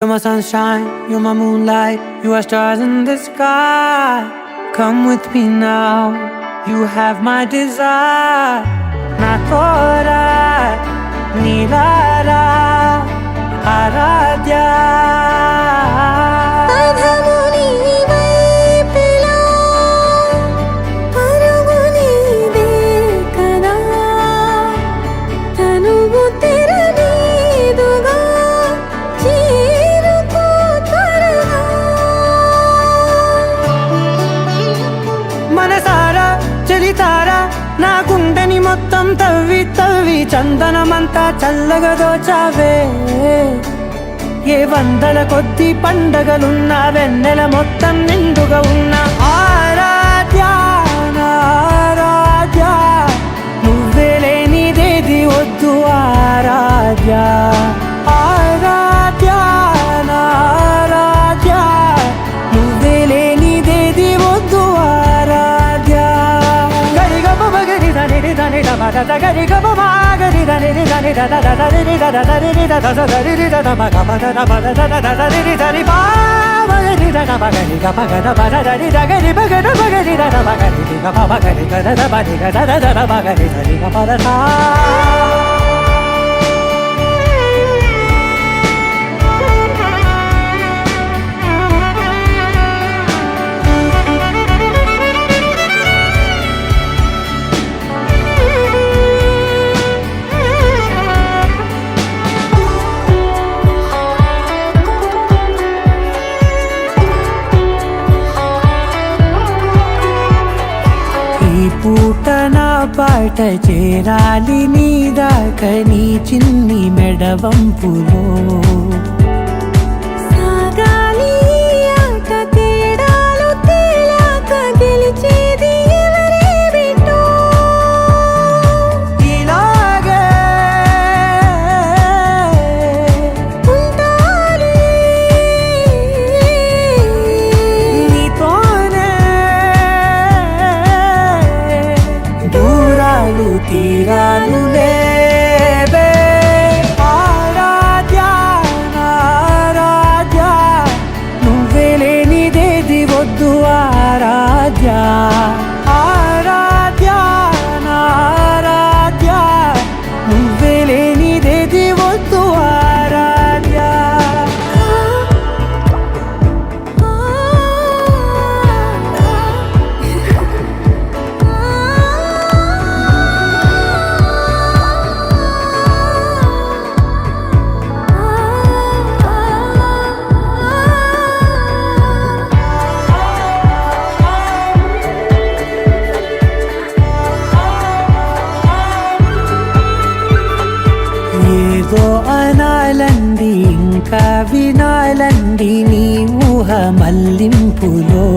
You're my sunshine, you're my moonlight, you are stars in the sky. Come with me now, you have my desire. Na tora, nilara, aradhya. మనసారా చలితారా నా గుండెని మొత్తం తవ్వి తవ్వి చందనమంతా చల్లగా దోచావే. ఏ వందల కొద్ది పండగలున్న వెన్నెల మొత్తం నిండుగా ఉన్న ఆరాధ్య నా ఆరాధ్య, నువ్వే లేనిదేది వద్దు ఆరాధ్య. ఆరాధ్య నా ఆరాధ్య, నువ్వే లేనిదేది వద్దు ఆరాధ్య. గరిగమ మగరి దని దని దమ దద గరిగమ మగరి దని దని దద దద రి దద దరి రి దద దరి రి దద మగ పద దమ దద దద రి దరి పా మగరి దద మగరి గ మగ పద దరి దగరి మగ మగరి దద మగరి గ మగరి గ దద మగరి గ దద దద మగరి దరి గ పద సా. ఈ పూట నా పాట చేరాలి నీ దాకా నీ చిన్ని మెడవంపులో. సాగాలి ఆట తేడాలు తేలాక గెలిచేది ఎవరే బిడ్డో. ఇలాగే ఉంటాలి నీతోనే దూరాలు తీరాలు లేవే. ఆరాధ్య నా ఆరాధ్య, నువ్వే లేనిదేది వద్దు ఆరాధ్య. ఆరాధ్య నా ఆరాధ్య, నువ్వే లేనిదేది వద్దు ఆరాధ్య. ఏదో అనాలండి ఇంకా వినాలండి నీ ఊహ మల్లింపులో.